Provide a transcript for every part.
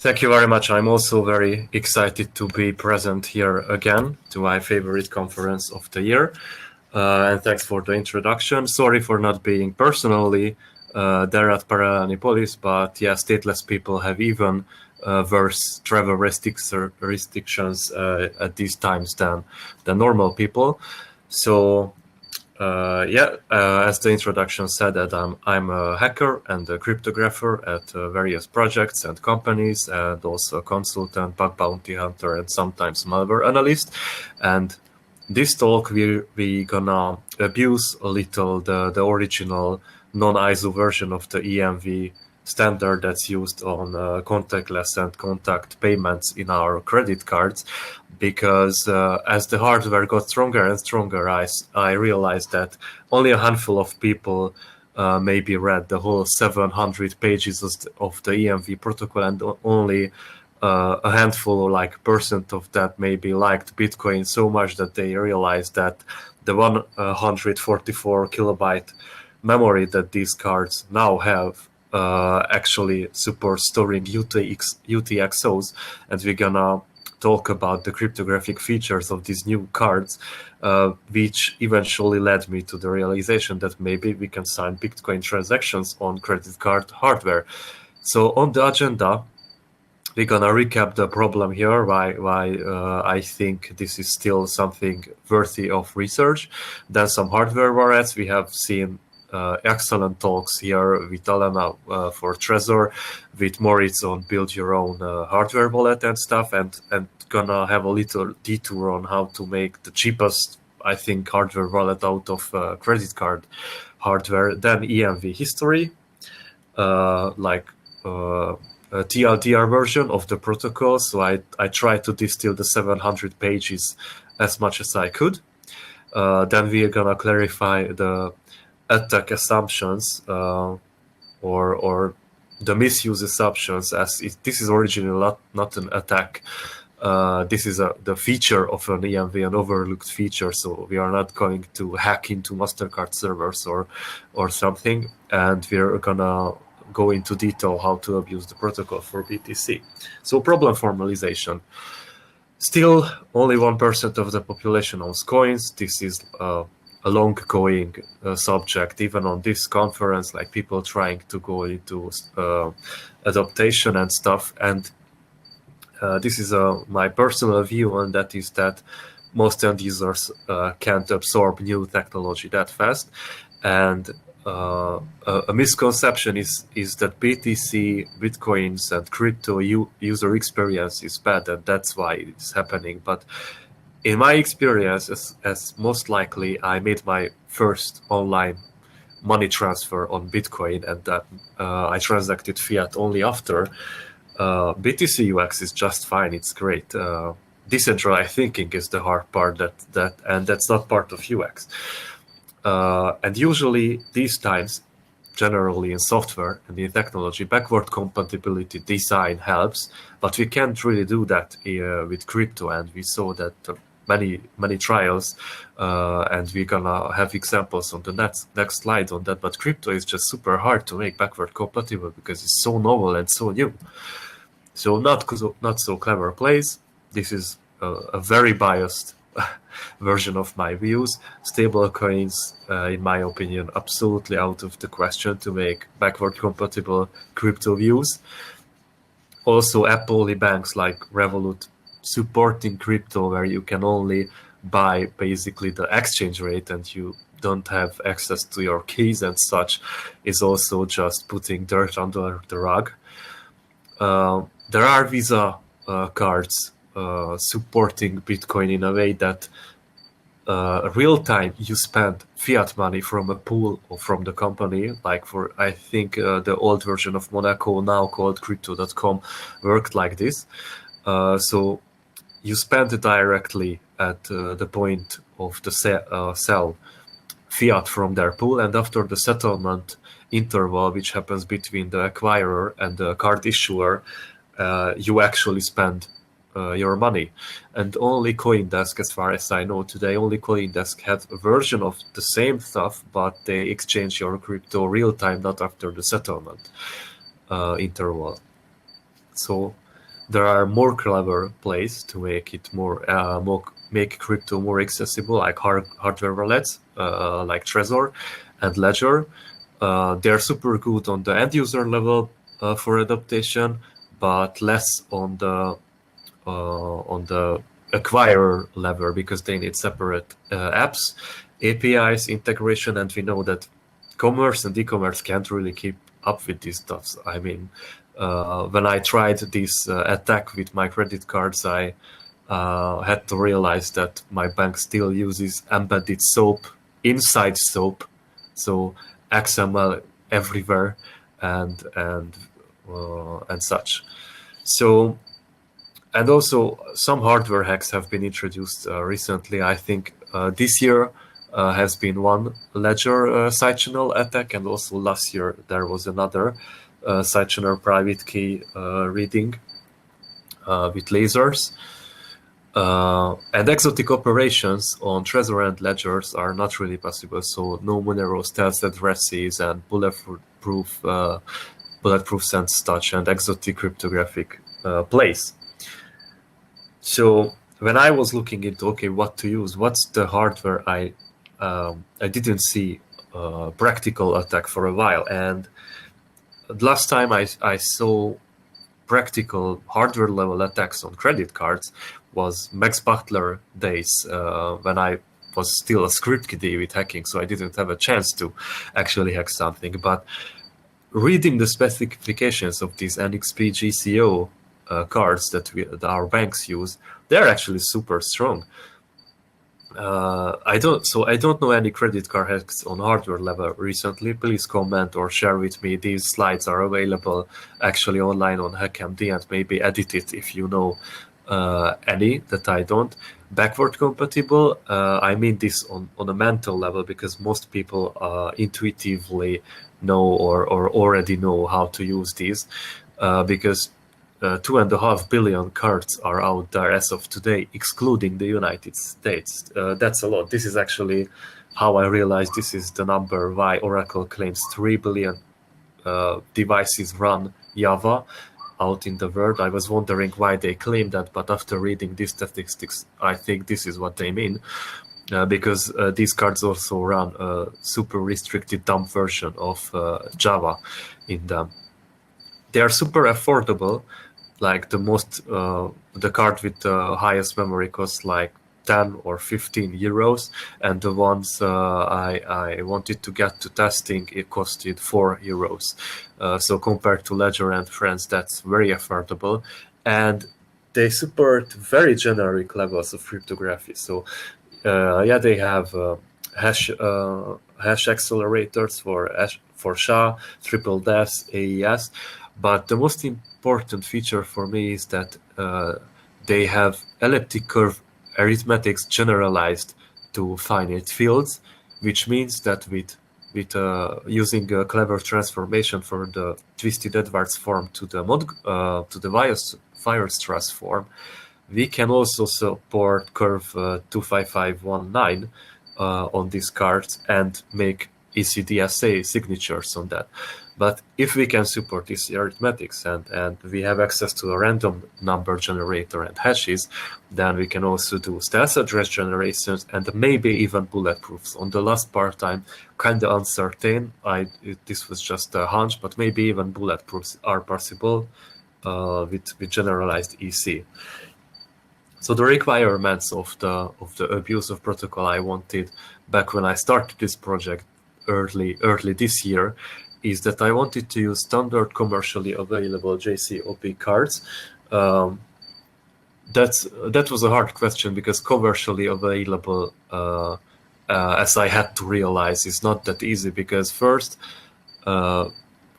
Thank you very much. I'm also very excited to be present here again to my favorite conference of the year. And thanks for the introduction. Sorry for not being personally there at Paralanipolis, but yeah, stateless people have even worse travel restrictions at these times than normal people. So as the introduction said, that I'm a hacker and a cryptographer at various projects and companies, and also a consultant, bug bounty hunter, and sometimes malware analyst. And this talk we gonna abuse a little the original non-ISO version of the EMV standard that's used on contactless and contact payments in our credit cards, because as the hardware got stronger and stronger, I realized that only a handful of people maybe read the whole 700 pages of the EMV protocol, and only a handful, like percent of that, maybe liked Bitcoin so much that they realized that the 144 kilobyte memory that these cards now have actually supports storing UTXOs, and we're gonna talk about the cryptographic features of these new cards, which eventually led me to the realization that maybe we can sign Bitcoin transactions on credit card hardware. So on the agenda, we're gonna recap the problem here, why I think this is still something worthy of research. Then some hardware warrants. We have seen excellent talks here with Alana for Trezor, with Moritz on build your own hardware wallet and stuff, and gonna have a little detour on how to make the cheapest, I think, hardware wallet out of credit card hardware. Then EMV history, a TLDR version of the protocol. So I tried to distill the 700 pages as much as I could. Then we are gonna clarify the attack assumptions or the misuse assumptions, as this is originally not an attack. This is the feature of an EMV, an overlooked feature. So we are not going to hack into mastercard servers or something, and we're gonna go into detail how to abuse the protocol for BTC. So problem formalization. Still, only 1% of the population owns coins. This is a long-going subject, even on this conference, like people trying to go into adaptation and stuff. And this is my personal view, and that is that most end users can't absorb new technology that fast. And a misconception is that BTC, Bitcoins, and crypto user experience is bad, and that's why it's happening. But in my experience, as most likely, I made my first online money transfer on Bitcoin, and that I transacted fiat only after. BTC UX is just fine. It's great. Decentralized thinking is the hard part, and that's not part of UX. And usually these times, generally in software and in technology, backward compatibility design helps, but we can't really do that with crypto. And we saw that many trials, and we're gonna have examples on the next slide on that. But crypto is just super hard to make backward compatible because it's so novel and so new. So not so clever plays. This is a very biased version of my views. Stable coins, in my opinion, absolutely out of the question to make backward compatible crypto views. Also, Apple banks like Revolut supporting crypto, where you can only buy basically the exchange rate and you don't have access to your keys and such, is also just putting dirt under the rug. There are Visa cards supporting Bitcoin in a way that real time you spend fiat money from a pool or from the company. Like for, I think the old version of Monaco, now called crypto.com, worked like this. So you spend it directly at the point of the sell fiat from their pool, and after the settlement interval, which happens between the acquirer and the card issuer, you actually spend your money. And only CoinDesk, as far as I know today, only CoinDesk had a version of the same stuff, but they exchange your crypto real time, not after the settlement interval. So there are more clever plays to make it make crypto more accessible, like hardware wallets, like Trezor and Ledger. They're super good on the end user level for adaptation, but less on the acquirer level because they need separate apps, APIs, integration, and we know that commerce and e-commerce can't really keep up with these stuffs. I mean, when I tried this attack with my credit cards, I had to realize that my bank still uses embedded SOAP inside SOAP, so XML everywhere and such. So, and also some hardware hacks have been introduced recently. I think this year has been one Ledger side channel attack, and also last year there was another side channel private key reading with lasers. And exotic operations on Trezor and ledgers are not really possible, so no Monero stealth addresses and bulletproof and such, and exotic cryptographic plays. So when I was looking into what to use, what's the hardware, I didn't see a practical attack for a while, and last time I saw practical hardware level attacks on credit cards was Max Butler days when I was still a script kiddie with hacking, so I didn't have a chance to actually hack something. But reading the specifications of these NXP GCO cards that our banks use, they're actually super strong. I don't know any credit card hacks on hardware level recently. Please comment or share with me. These slides are available actually online on HackMD, and maybe edit it if you know any that I don't. Backward compatible, I mean this on a mental level, because most people intuitively know or already know how to use these, because 2.5 billion cards are out there as of today, excluding the United States. That's a lot. This is actually how I realized this is the number why Oracle claims 3 billion devices run Java out in the world. I was wondering why they claim that, but after reading these statistics, I think this is what they mean. Because these cards also run a super restricted dumb version of Java in them. They are super affordable. Like the card with the highest memory costs like 10 or 15 euros, and the ones I wanted to get to testing, it costed 4 euros. So compared to Ledger and Friends, that's very affordable, and they support very generic levels of cryptography. So they have hash accelerators for SHA, triple DES, AES, but the most important feature for me is that they have elliptic curve arithmetics generalized to finite fields, which means that with using a clever transformation for the twisted Edwards form to the Weierstrass form, we can also support curve 25519 on these cards and make ECDSA signatures on that. But if we can support this arithmetics and we have access to a random number generator and hashes, then we can also do stealth address generations and maybe even bulletproofs. On the last part, I'm kind of uncertain. This was just a hunch, but maybe even bulletproofs are possible with generalized EC. So the requirements of the abuse of protocol I wanted back when I started this project early this year is that I wanted to use standard commercially available JCOP cards. That was a hard question, because commercially available, as I had to realize, is not that easy, because first,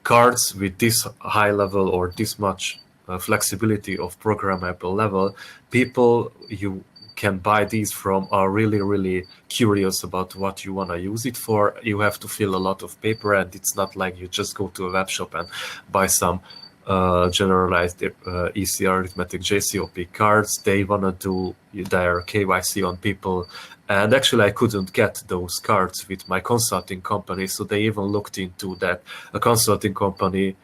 cards with this high level or this much flexibility of programmable level, people you can buy these from are really curious about what you want to use it for. You have to fill a lot of paper, and it's not like you just go to a web shop and buy some generalized EC arithmetic JCOP cards. They want to do their KYC on people, and actually I couldn't get those cards with my consulting company, so they even looked into that. A consulting company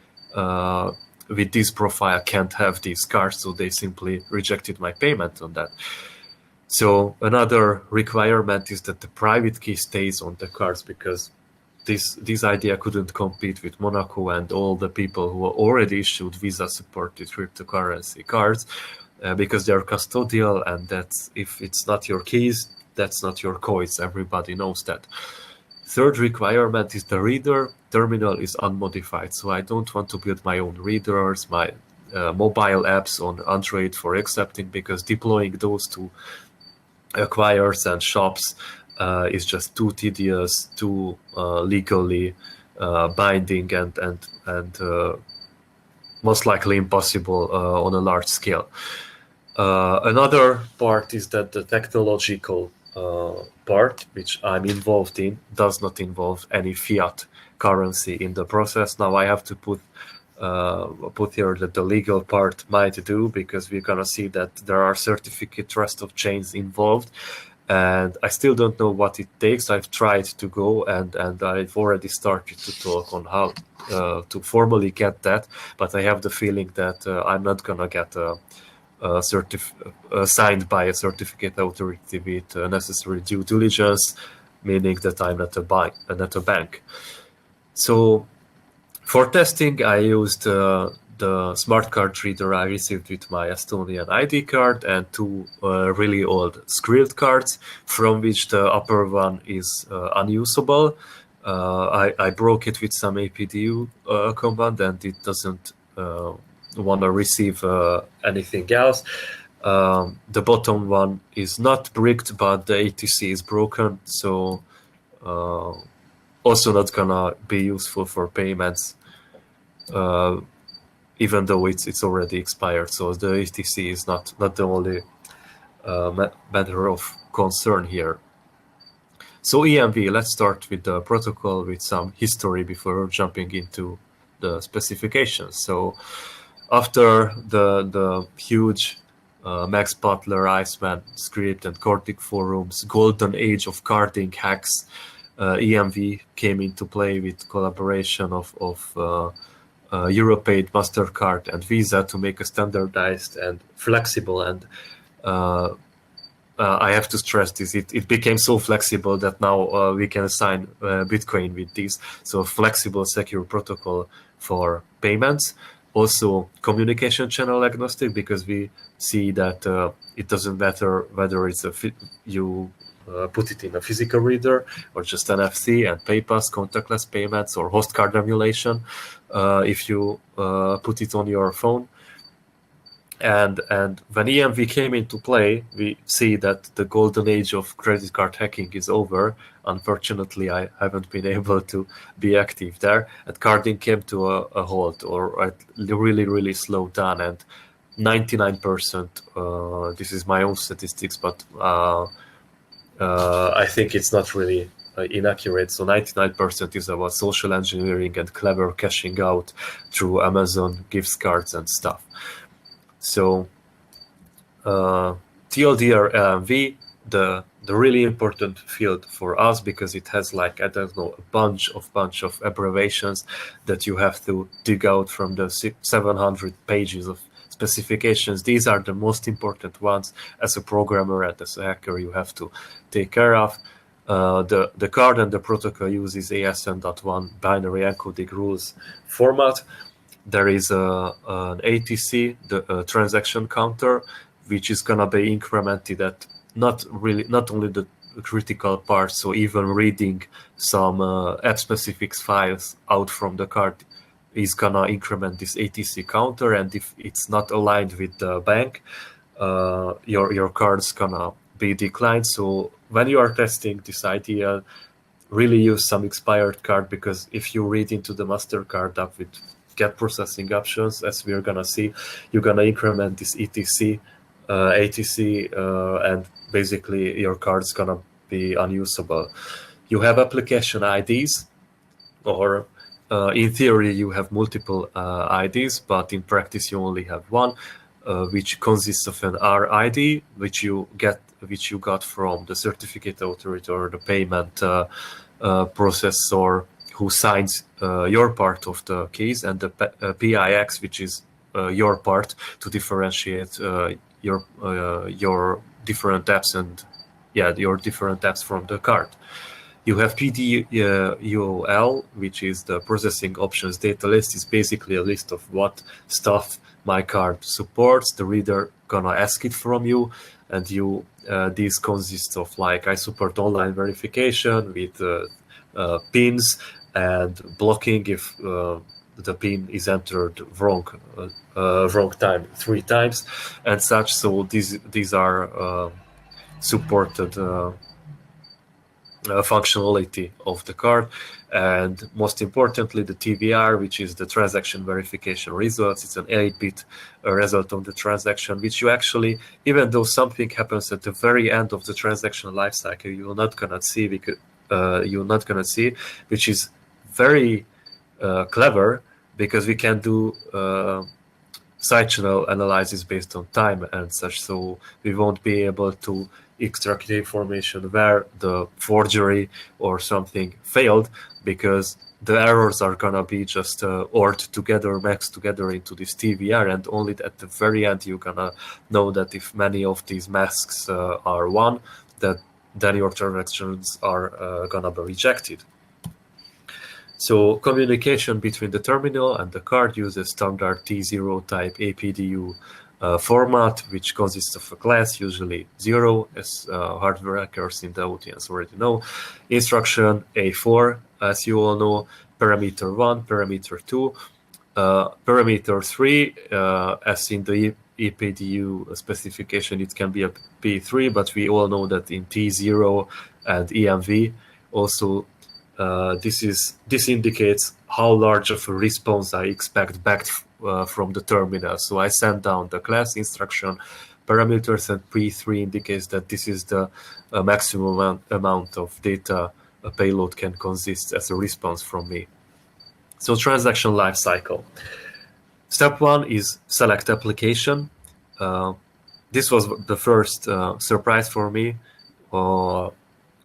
with this profile can't have these cards, so they simply rejected my payment on that. So another requirement is that the private key stays on the cards, because this idea couldn't compete with Monaco and all the people who already issued Visa-supported cryptocurrency cards, because they're custodial, and that's, if it's not your keys, that's not your coins. Everybody knows that. Third requirement is the reader terminal is unmodified, so I don't want to build my own readers, my mobile apps on Android for accepting, because deploying those to acquirers and shops is just too tedious, too legally binding, and most likely impossible on a large scale. Another part is that the technological part, which I'm involved in, does not involve any fiat currency in the process. Now I have to put here that the legal part might do, because we're gonna see that there are certificate trust of chains involved, and I still don't know what it takes. I've tried to go and I've already started to talk on how to formally get that, but I have the feeling that I'm not gonna get signed by a certificate authority with necessary due diligence, meaning that I'm not a bank. So for testing, I used the smart card reader I received with my Estonian ID card, and two really old Skrilled cards, from which the upper one is unusable. I broke it with some APDU command, and it doesn't want to receive anything else. The bottom one is not bricked, but the ATC is broken, so also not gonna be useful for payments, even though it's already expired. So the ATC is not the only matter of concern here. So EMV, let's start with the protocol with some history before jumping into the specifications. So after the huge Max Butler, Iceman script, and Cortic forums golden age of carding hacks, EMV came into play with collaboration of Europaid, MasterCard, and Visa to make a standardized and flexible, and I have to stress this, it became so flexible that now we can assign Bitcoin with this. So flexible, secure protocol for payments. Also communication channel agnostic, because we see that it doesn't matter whether it's you put it in a physical reader or just NFC and PayPass, contactless payments, or host card emulation if you put it on your phone. And when EMV came into play, we see that the golden age of credit card hacking is over. Unfortunately, I haven't been able to be active there. And carding came to a halt, or really slowed down. And 99%, this is my own statistics, but I think it's not really inaccurate. So 99% is about social engineering and clever cashing out through Amazon gift cards and stuff. So TLDR LMV, the really important field for us, because it has, like, I don't know, a bunch of abbreviations that you have to dig out from the 700 pages of specifications. These are the most important ones as a programmer and as a hacker you have to take care of. The card and the protocol uses ASN.1 binary encoding rules format. There is an ATC, the transaction counter, which is gonna be incremented at not only the critical parts, so even reading some app specifics files out from the card is gonna increment this ATC counter, and if it's not aligned with the bank, your card's gonna be declined. So when you are testing this idea, really use some expired card, because if you read into the MasterCard app with get processing options, as we're gonna see, you're gonna increment this ATC, and basically your card's gonna be unusable. You have application IDs, or in theory you have multiple IDs, but in practice you only have one, which consists of an RID, which you got from the certificate authority or the payment processor who signs your part of the keys, and the PIX, which is your part to differentiate your different apps and your different apps from the card. You have PDUL, which is the processing options data list. Is basically a list of what stuff my card supports. The reader gonna ask it from you, and you these consists of like I support online verification with pins and blocking if the pin is entered wrong time 3 times and such. So these are supported functionality of the card. And most importantly, the TVR, which is the transaction verification results. It's an 8-bit result of the transaction, which you actually, even though something happens at the very end of the transaction lifecycle, you're not gonna see, because which is very clever, because we can do side channel analysis based on time and such, so we won't be able to extract the information where the forgery or something failed, because the errors are gonna be just ORed together, maxed together into this TVR, and only at the very end you're gonna know that if many of these masks are won, that then your transactions are gonna be rejected. So communication between the terminal and the card uses standard T0 type APDU format, which consists of a class, usually 0, as hardware hackers in the audience already know. Instruction A4, as you all know, parameter 1, parameter 2, parameter 3, as in the APDU specification, it can be a P3, but we all know that in T0 and EMV also this indicates how large of a response I expect back from the terminal. So I send down the class instruction parameters, and P3 indicates that this is the maximum amount of data a payload can consist as a response from me. So transaction lifecycle. Step 1 is select application. This was the first surprise for me.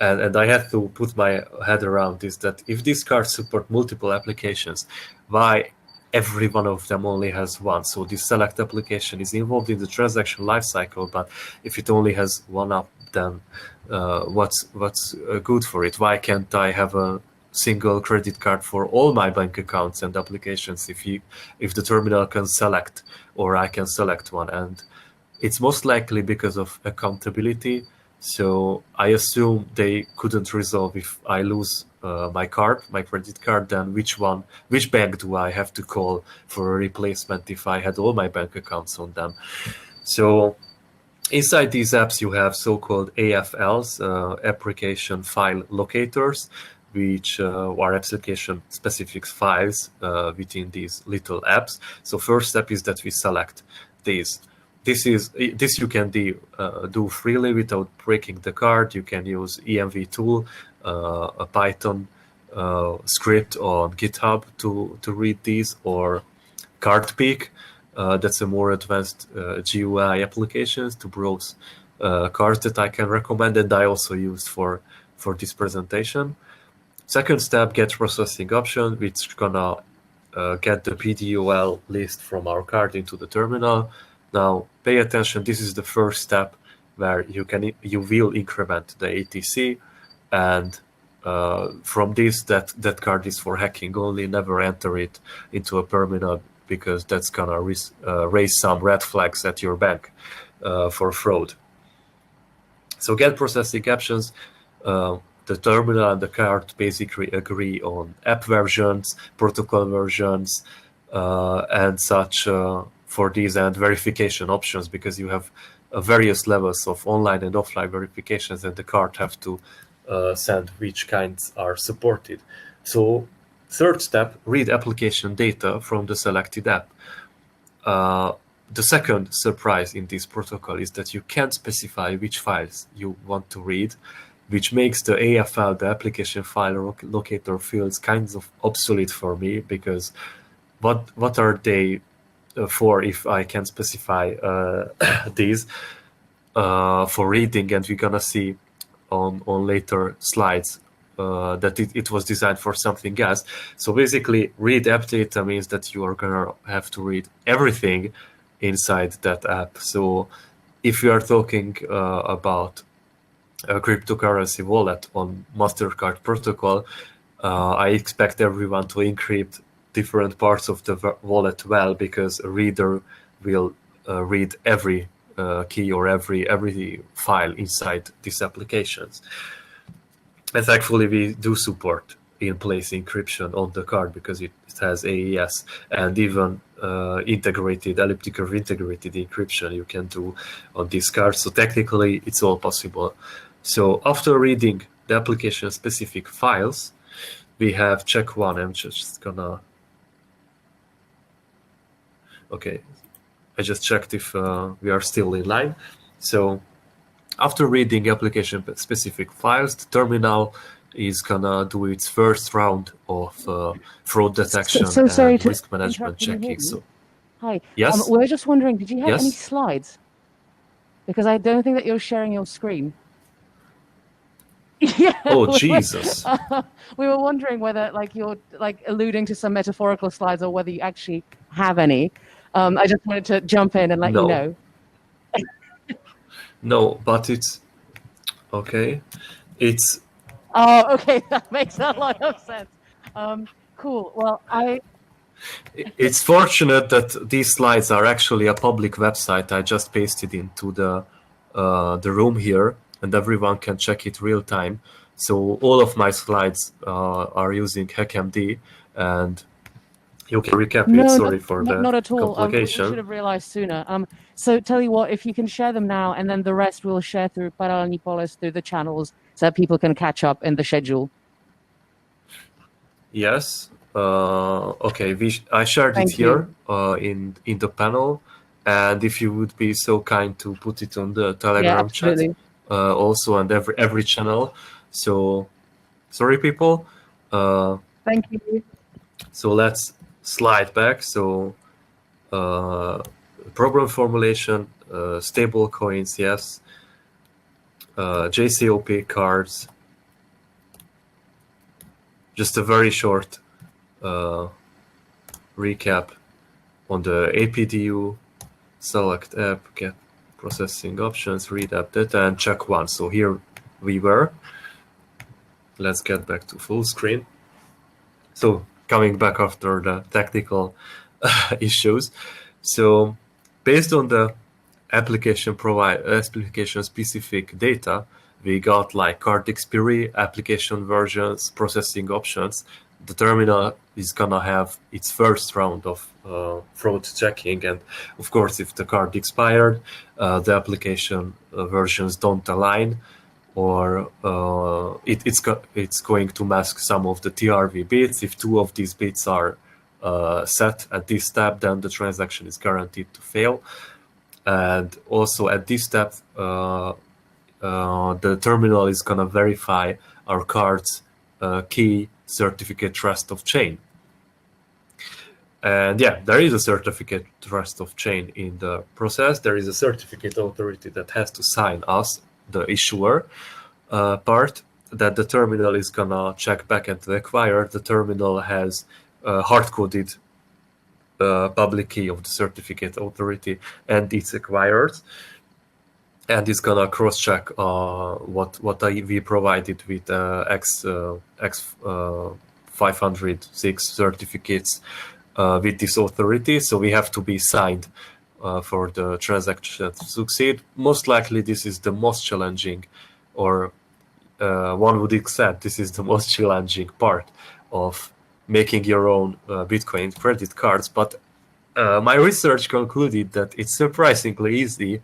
And I had to put my head around this, that if these cards support multiple applications, why every one of them only has one? So this select application is involved in the transaction lifecycle, but if it only has one app, then what's good for it? Why can't I have a single credit card for all my bank accounts and applications if the terminal can select, or I can select one? And it's most likely because of accountability. So I assume they couldn't resolve if I lose my credit card, then which bank do I have to call for a replacement if I had all my bank accounts on them? So inside these apps, you have so-called AFLs, application file locators, which are application-specific files within these little apps. So first step is that we select these. This you can do freely without breaking the card. You can use EMV tool, a Python script on GitHub to read these, or CardPeek. That's a more advanced GUI applications to browse cards that I can recommend, and I also used for this presentation. Second step, get processing option, which gonna get the PDUL list from our card into the terminal. Now, pay attention. This is the first step where you will increment the ATC, and from this, that card is for hacking only. Never enter it into a terminal, because that's gonna raise some red flags at your bank for fraud. So, get processing options. The terminal and the card basically agree on app versions, protocol versions, and such. For these, and verification options, because you have various levels of online and offline verifications, and the card have to send which kinds are supported. So third step, read application data from the selected app. The second surprise in this protocol is that you can't specify which files you want to read, which makes the AFL, the application file locator fields, kinds of obsolete for me, because what are they for if I can specify these for reading? And we're gonna see on later slides that it was designed for something else. So basically, read app data means that you are gonna have to read everything inside that app. So if you are talking about a cryptocurrency wallet on mastercard protocol, I expect everyone to encrypt different parts of the wallet well, because a reader will read every key or every file inside these applications. And thankfully, we do support in-place encryption on the card, because it has AES and even integrated elliptic curve integrated encryption you can do on this card. So technically, it's all possible. So after reading the application-specific files, we have check one. I'm just gonna. Okay, I just checked if we are still in line. So after reading application-specific files, the terminal is gonna do its first round of fraud detection and risk management checking. So, hi. Yes. We're just wondering, did you have any Yes. slides? Because I don't think that you're sharing your screen. Yeah. Oh Jesus. We were wondering whether, like, you're like alluding to some metaphorical slides, or whether you actually have any. I just wanted to jump in and let you know. No, but it's okay. It's Oh, okay. That makes a lot of sense. Cool. Well, it's fortunate that these slides are actually a public website. I just pasted into the room here, and everyone can check it real time. So all of my slides are using HackMD, and you can recap it. Sorry for the not at all. complication. We should have realized sooner. So tell you what, if you can share them now, and then the rest we'll share through Paralanipolis through the channels, so that people can catch up in the schedule. Yes. Okay. I shared it here in the panel, and if you would be so kind to put it on the Telegram chat also, and every channel. So sorry, people. Thank you. So let's slide back. So program formulation, stable coins, yes. JCOP cards. Just a very short recap on the APDU, select app, get processing options, read app data, and check one. So here we were. Let's get back to full screen. So coming back after the technical issues. So based on the application specific data, we got like card expiry, application versions, processing options. The terminal is gonna have its first round of fraud checking, and of course, if the card expired, the application versions don't align, or it's going to mask some of the TRV bits. If two of these bits are set at this step, then the transaction is guaranteed to fail. And also at this step, the terminal is gonna verify our card's key certificate trust of chain. And yeah, there is a certificate trust of chain in the process. There is a certificate authority that has to sign us, the issuer part, that the terminal is gonna check back at the acquirer. The terminal has hard-coded public key of the certificate authority and its acquirers, and it's gonna cross-check what we provided with X506 certificates with this authority. So we have to be signed for the transaction to succeed. Most likely, this is the most challenging, or one would accept this is the most challenging part of making your own Bitcoin credit cards. But my research concluded that it's surprisingly easy,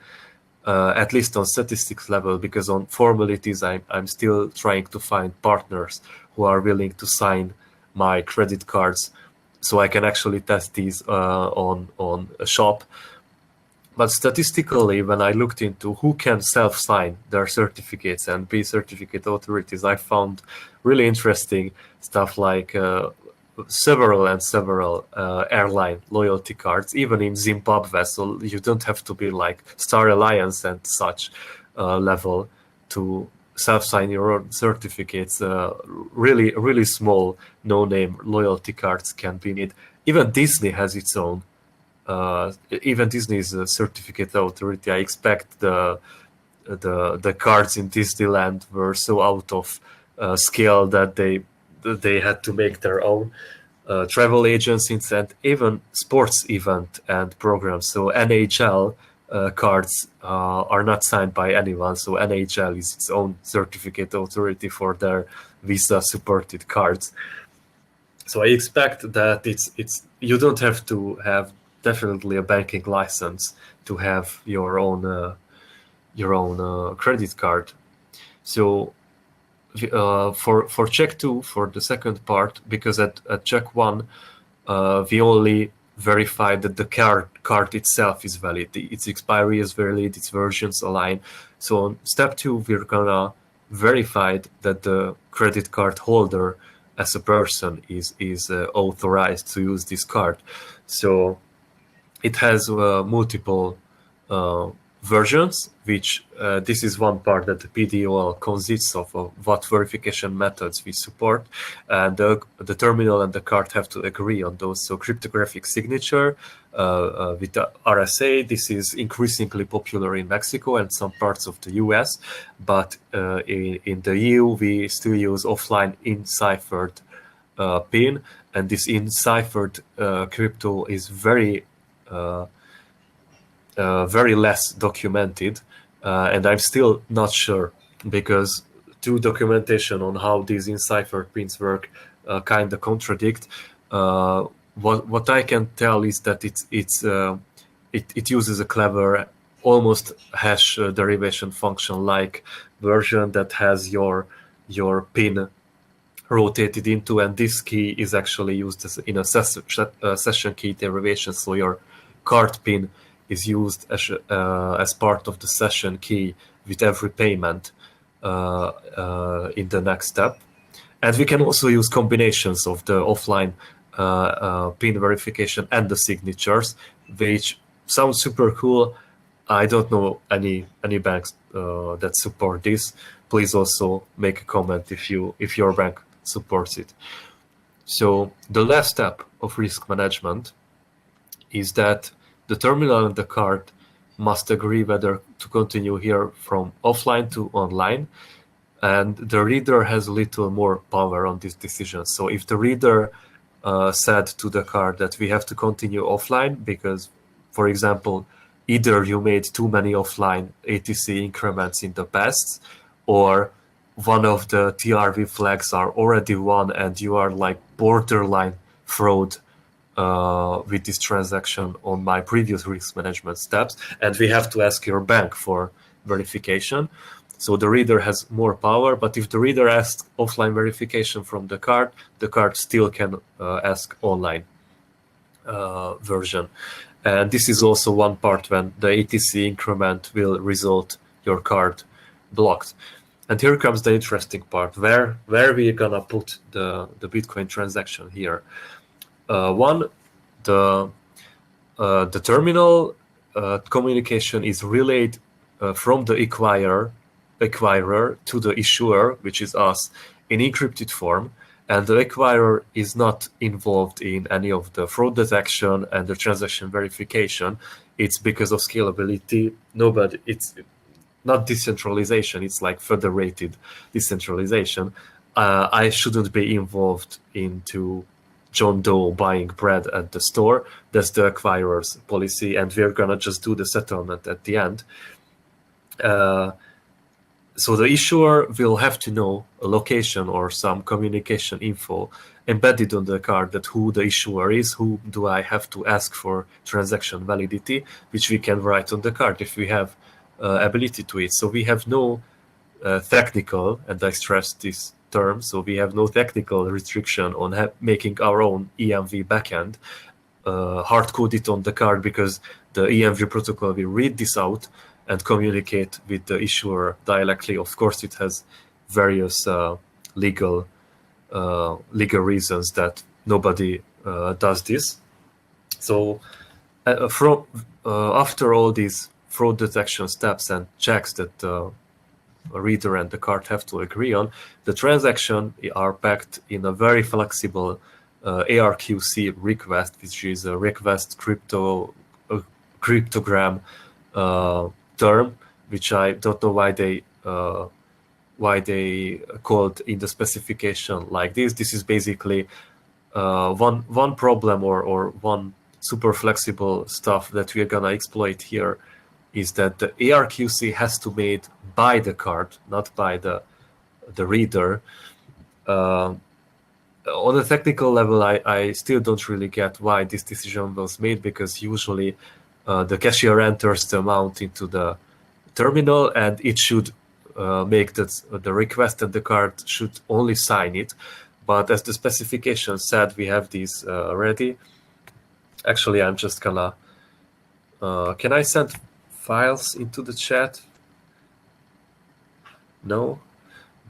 at least on statistics level, because on formalities, I'm still trying to find partners who are willing to sign my credit cards, so I can actually test these on a shop. But statistically, when I looked into who can self-sign their certificates and be certificate authorities, I found really interesting stuff like several airline loyalty cards, even in Zimbabwe. So you don't have to be like Star Alliance and such level to self-sign your own certificates. Really small, no-name loyalty cards can be needed. Even Disney has its own. Even Disney is a certificate authority. I expect the cards in Disneyland were so out of scale that they had to make their own travel agencies and even sports event and programs. So NHL cards are not signed by anyone. So NHL is its own certificate authority for their Visa supported cards. So I expect that it's you don't have to have definitely a banking license to have your own credit card. So for check 2, for the second part, because at check 1 we only verify that the card itself is valid, its expiry is valid, its versions align. So on step 2 we're gonna verify that the credit card holder as a person is authorized to use this card. So it has multiple versions, which this is one part that the PDOL consists of what verification methods we support, and the terminal and the card have to agree on those. So cryptographic signature with the RSA, this is increasingly popular in Mexico and some parts of the US, but in the EU we still use offline enciphered PIN, and this enciphered crypto is very less documented, and I'm still not sure, because two documentation on how these enciphered pins work kind of contradict. What I can tell is that it uses a clever, almost hash derivation function like version that has your pin rotated into, and this key is actually used in a session key derivation. So your card pin is used as part of the session key with every payment in the next step. And we can also use combinations of the offline pin verification and the signatures, which sounds super cool. I don't know any banks that support this. Please also make a comment if your bank supports it. So the last step of risk management is that the terminal and the card must agree whether to continue here from offline to online, and the reader has little more power on this decision. So if the reader said to the card that we have to continue offline because, for example, either you made too many offline ATC increments in the past, or one of the TRV flags are already won and you are like borderline fraud with this transaction on my previous risk management steps, and we have to ask your bank for verification. So the reader has more power, but if the reader asks offline verification from the card still can ask online version. And this is also one part when the ATC increment will result your card blocked. And here comes the interesting part, where we're gonna put the Bitcoin transaction here. One, the terminal communication is relayed from the acquirer to the issuer, which is us, in encrypted form, and the acquirer is not involved in any of the fraud detection and the transaction verification. It's because of scalability. It's not decentralization, it's like federated decentralization. I shouldn't be involved into John Doe buying bread at the store. That's the acquirer's policy, and we're gonna just do the settlement at the end. So the issuer will have to know a location or some communication info embedded on the card, that who the issuer is, who do I have to ask for transaction validity, which we can write on the card if we have ability to it. So we have no technical, and I stress this term, so we have no technical restriction on making our own EMV backend, hard code it on the card, because the EMV protocol will read this out and communicate with the issuer directly. Of course, it has various legal reasons that nobody does this. So after all these fraud detection steps and checks that reader and the card have to agree on, the transactions are packed in a very flexible ARQC request, which is a request cryptogram term, which I don't know why they called in the specification like this. This is basically one problem or one super flexible stuff that we are gonna exploit here is that the ARQC has to be made by the card, not by the reader. On a technical level, I still don't really get why this decision was made, because usually the cashier enters the amount into the terminal and it should make the request, and the card should only sign it. But as the specification said, we have these ready. Actually, I'm just gonna... can I send files into the chat? No?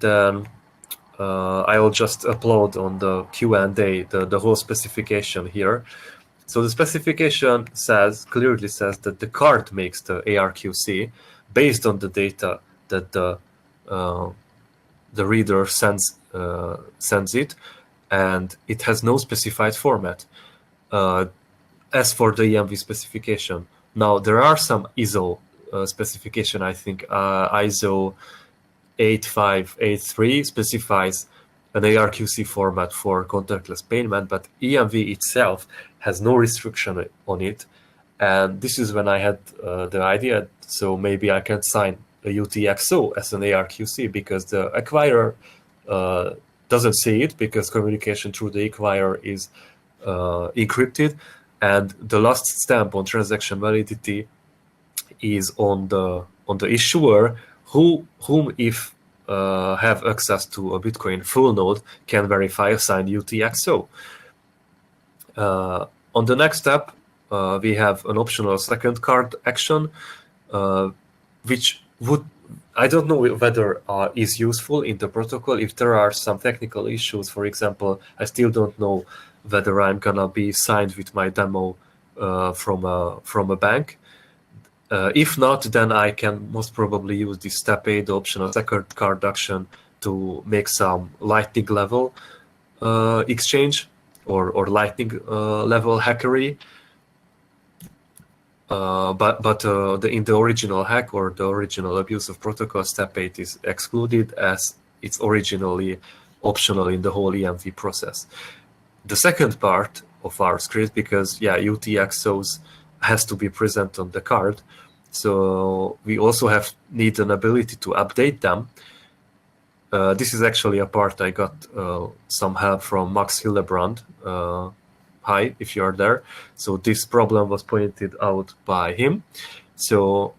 Then I will just upload on the Q&A the whole specification here. So the specification clearly says that the card makes the ARQC based on the data that the reader sends it, and it has no specified format. As for the EMV specification, now there are some ISO specification. I think ISO 8583 specifies an ARQC format for contactless payment, but EMV itself has no restriction on it. And this is when I had the idea, so maybe I can sign a UTXO as an ARQC, because the acquirer doesn't see it, because communication through the acquirer is encrypted, and the last stamp on transaction validity is on the issuer, whom if have access to a Bitcoin full node can verify a signed UTXO. On the next step, we have an optional second card action, which I don't know whether is useful in the protocol. If there are some technical issues, for example, I still don't know whether I'm gonna be signed with my demo from a bank. If not, then I can most probably use this step 8, the optional second card action, to make some lightning level exchange or lightning level hackery. But in the original hack or the original abuse of protocol, step 8 is excluded, as it's originally optional in the whole EMV process. The second part of our script, because UTXOs has to be present on the card, so we also need an ability to update them. This is actually a part I got some help from Max Hillebrand. Hi, if you are there. So this problem was pointed out by him. So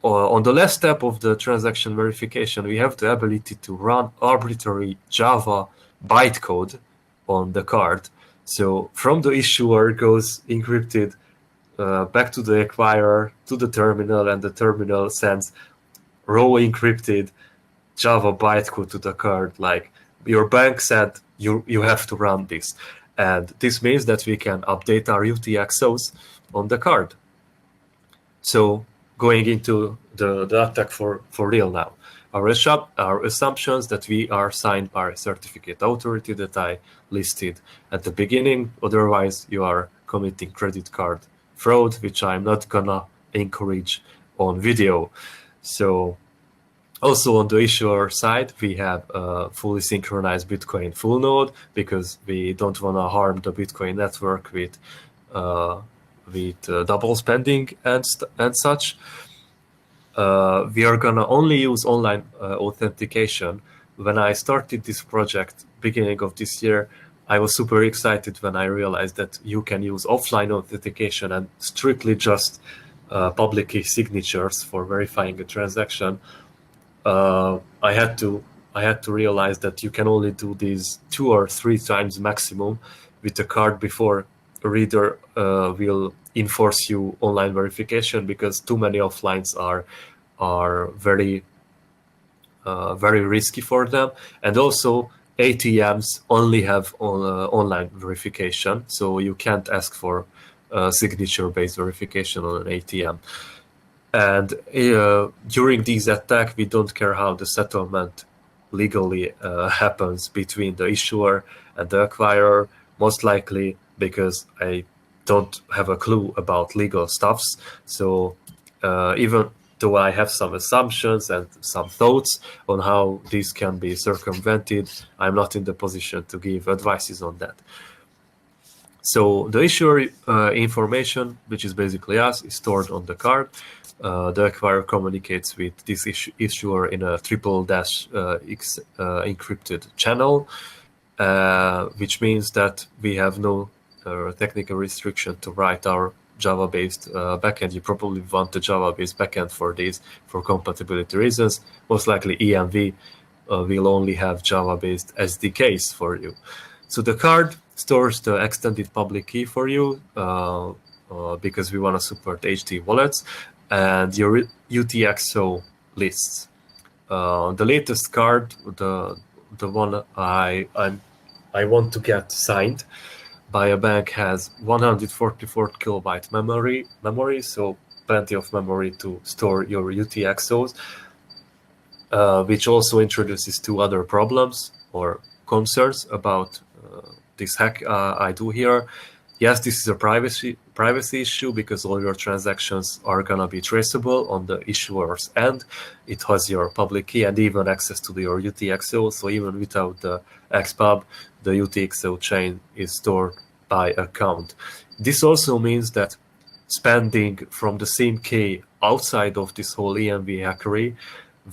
on the last step of the transaction verification, we have the ability to run arbitrary Java bytecode on the card. So from the issuer goes encrypted back to the acquirer, to the terminal, and the terminal sends raw encrypted Java bytecode to the card, like your bank said you have to run this. And this means that we can update our UTXOs on the card. So going into the attack for real now. Our assumptions that we are signed by a certificate authority that I listed at the beginning. Otherwise, you are committing credit card fraud, which I'm not gonna encourage on video. So also on the issuer side, we have a fully synchronized Bitcoin full node, because we don't want to harm the Bitcoin network with double spending and such. We are gonna only use online authentication. When I started this project beginning of this year, I was super excited when I realized that you can use offline authentication and strictly just public key signatures for verifying a transaction. I had to realize that you can only do these 2 or 3 times maximum with the card before a reader will enforce you online verification, because too many offlines are very risky for them. And also ATMs only have online verification, so you can't ask for signature-based verification on an ATM. And during these attacks, we don't care how the settlement legally happens between the issuer and the acquirer, most likely because I don't have a clue about legal stuffs. So even though I have some assumptions and some thoughts on how this can be circumvented, I'm not in the position to give advices on that. So the issuer information, which is basically us, is stored on the card. The acquirer communicates with this issuer in a triple-X encrypted channel, which means that we have no technical restriction to write our Java-based backend. You probably want the Java-based backend for this for compatibility reasons. Most likely EMV will only have Java-based SDKs for you. So the card stores the extended public key for you because we want to support HD wallets, and your UTXO lists. The latest card, the one I want to get signed by a bank, has 144 kilobyte memory, so plenty of memory to store your UTXOs, which also introduces two other problems or concerns about this hack I do here. Yes, this is a privacy issue because all your transactions are gonna be traceable on the issuer's end. It has your public key and even access to your UTXO. So even without the XPub, the UTXO chain is stored by account. This also means that spending from the same key outside of this whole EMV hackery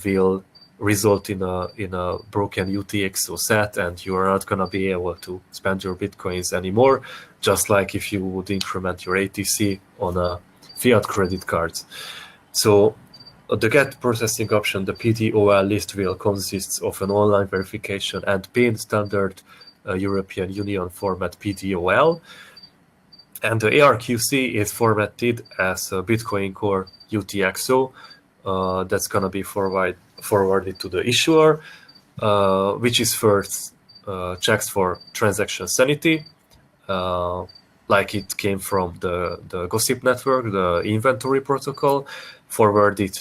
will result in a broken UTXO set, and you are not going to be able to spend your Bitcoins anymore, just like if you would increment your ATC on a fiat credit cards. So the get processing option, the PTOL list, will consist of an online verification and PIN standard European Union format PTOL. And the ARQC is formatted as a Bitcoin Core UTXO. That's going to be forwarded to the issuer, which is first checks for transaction sanity, like it came from the Gossip network, the inventory protocol, forwarded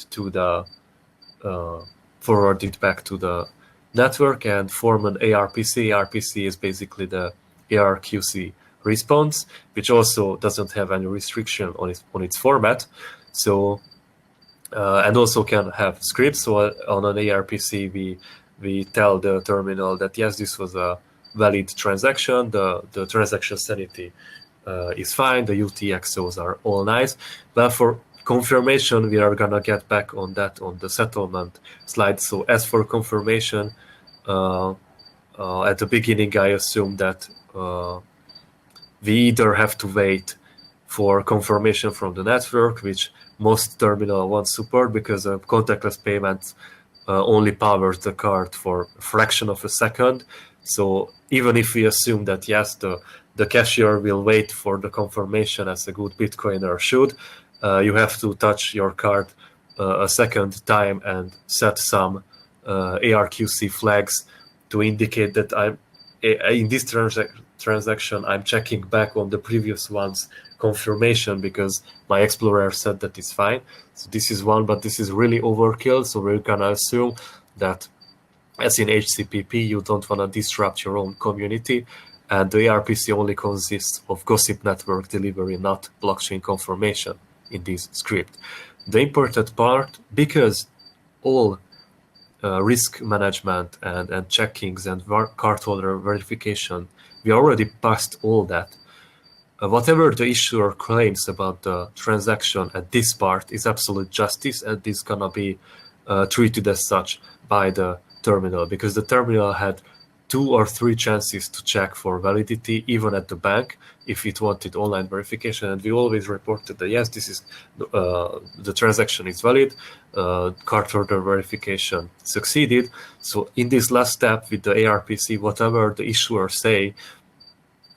back to the network and form an ARPC. ARPC is basically the ARQC response, which also doesn't have any restriction on its format. So and also can have scripts. So on an ARPC, we tell the terminal that yes, this was a valid transaction. The transaction sanity is fine. The UTXOs are all nice. But for confirmation, we are gonna get back on that on the settlement slide. So as for confirmation, at the beginning, I assume that we either have to wait for confirmation from the network, which most terminal won't support because contactless payment only powers the card for a fraction of a second. So even if we assume that yes, the cashier will wait for the confirmation as a good Bitcoiner should, you have to touch your card a second time and set some ARQC flags to indicate that I'm in this transaction I'm checking back on the previous one's confirmation because my explorer said that it's fine. So this is one, but this is really overkill. So we're gonna assume that as in HCPP, you don't want to disrupt your own community, and the ARPC only consists of Gossip network delivery, not blockchain confirmation in this script. The important part, because all risk management and checkings and cardholder verification, we already passed all that. Whatever the issuer claims about the transaction at this part is absolute justice, and is gonna be treated as such by the terminal, because the terminal had 2 or 3 chances to check for validity, even at the bank, if it wanted online verification. And we always reported that yes, this is the transaction is valid, cardholder verification succeeded. So in this last step with the ARPC, whatever the issuer say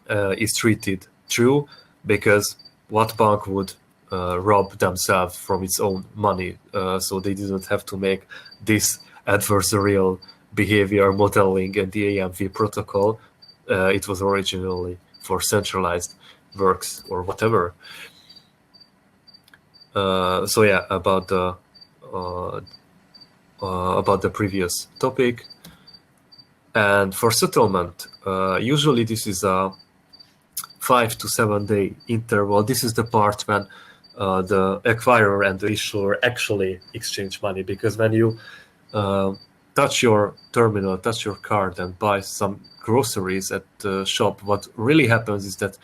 is treated true, because what bank would rob themselves from its own money? So they didn't have to make this adversarial behavior modeling and the AMV protocol. It was originally for centralized works or whatever. So yeah, about the previous topic. And for settlement, usually this is a 5 to 7 day interval. This is the part when the acquirer and the issuer actually exchange money, because when you touch your terminal, touch your card and buy some groceries at the shop, what really happens is that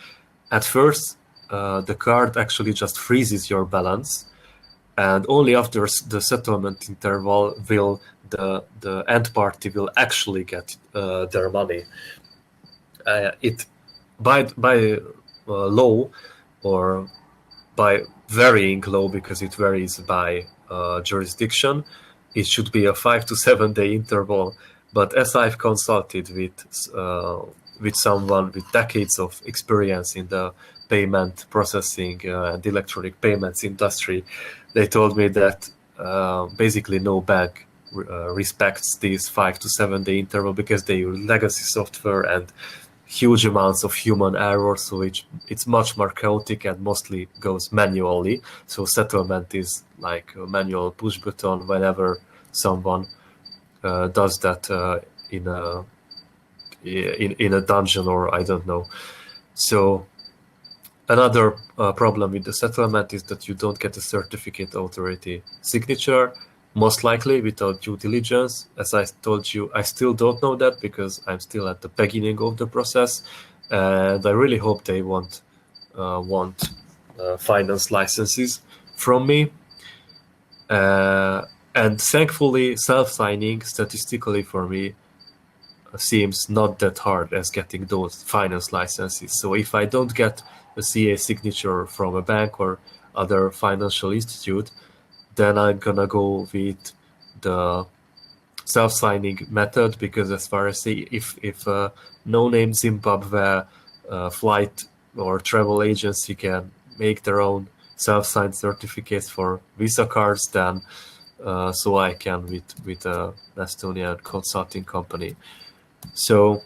at first the card actually just freezes your balance, and only after the settlement interval will the end party will actually get their money. It by law, or by varying law, because it varies by jurisdiction, it should be a 5 to 7 day interval. But as I've consulted with someone with decades of experience in the payment processing and electronic payments industry, they told me that basically no bank respects this 5 to 7 day interval, because they use legacy software and huge amounts of human error, so it's much more chaotic and mostly goes manually. So settlement is like a manual push button whenever someone does that in a dungeon, or I don't know. So another problem with the settlement is that you don't get a certificate authority signature, most likely without due diligence. As I told you, I still don't know that, because I'm still at the beginning of the process, and I really hope they won't want finance licenses from me. And thankfully, self-signing statistically for me seems not that hard as getting those finance licenses. So if I don't get a CA signature from a bank or other financial institute, then I'm gonna go with the self-signing method, because as far as if no-name Zimbabwe flight or travel agency can make their own self-signed certificates for Visa cards, then so I can with an Estonian consulting company. So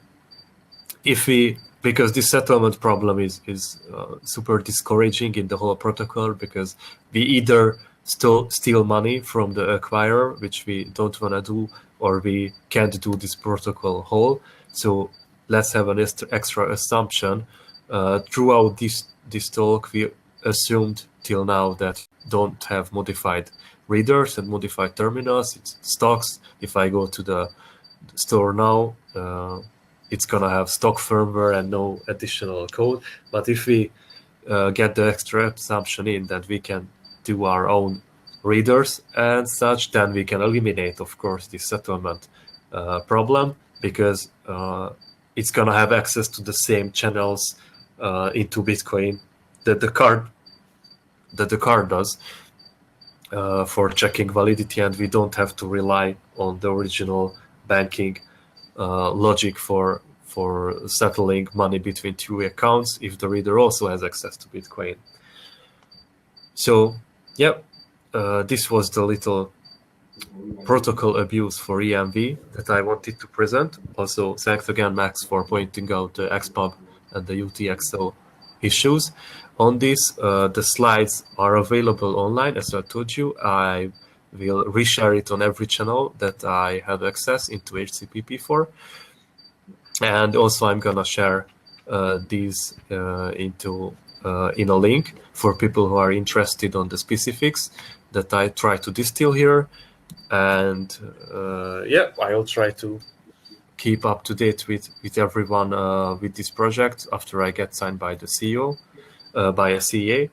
because this settlement problem is super discouraging in the whole protocol, because we either steal money from the acquirer, which we don't want to do, or we can't do this protocol whole. So let's have an extra assumption. Throughout this talk, we assumed till now that don't have modified readers and modified terminals. It's stocks. If I go to the store now, it's gonna have stock firmware and no additional code. But if we get the extra assumption in that we can do our own readers and such, then we can eliminate, of course, the settlement problem, because it's gonna have access to the same channels into Bitcoin that the card does for checking validity, and we don't have to rely on the original banking logic for settling money between two accounts if the reader also has access to Bitcoin. So yeah, this was the little protocol abuse for EMV that I wanted to present. Also, thanks again, Max, for pointing out the XPub and the UTXO issues. On this, the slides are available online. As I told you, I will reshare it on every channel that I have access into HCPP for. And also I'm gonna share these in a link for people who are interested on the specifics that I try to distill here. And yeah, I'll try to keep up to date with everyone with this project after I get signed by the CEO, by a CEA,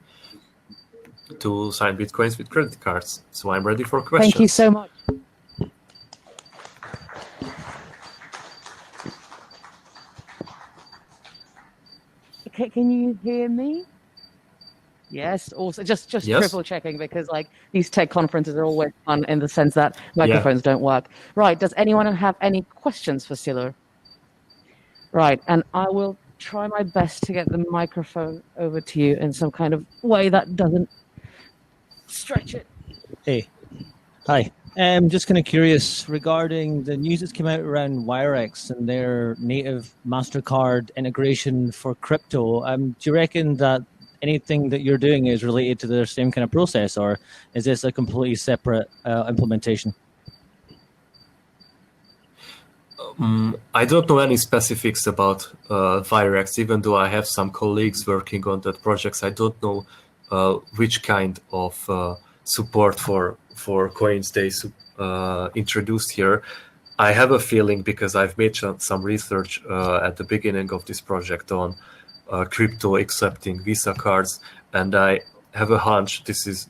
to sign Bitcoins with credit cards. So I'm ready for questions. Thank you so much. Okay, can you hear me? Yes, also just Yes. triple checking, because like these tech conferences are always fun in the sense that microphones don't work. Right, does anyone have any questions for Silur? Right, and I will try my best to get the microphone over to you in some kind of way that doesn't stretch it. Hey, hi. I'm just kind of curious regarding the news that's come out around WireX and their native MasterCard integration for crypto. Do you reckon that anything that you're doing is related to the same kind of process, or is this a completely separate implementation? I don't know any specifics about Virex, even though I have some colleagues working on that projects. I don't know which kind of support for coins they introduced here. I have a feeling, because I've made some research at the beginning of this project on crypto accepting Visa cards, and I have a hunch,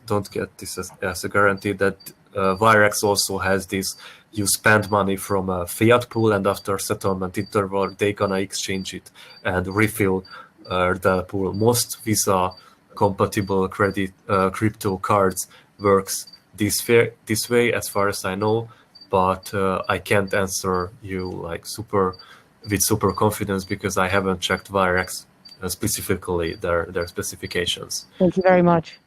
don't get this as a guarantee, that Virex also has this: you spend money from a fiat pool, and after settlement interval, they're gonna exchange it and refill the pool. Most Visa compatible crypto cards works this way, as far as I know, but I can't answer you like with super confidence, because I haven't checked Virex specifically their specifications. Thank you very much.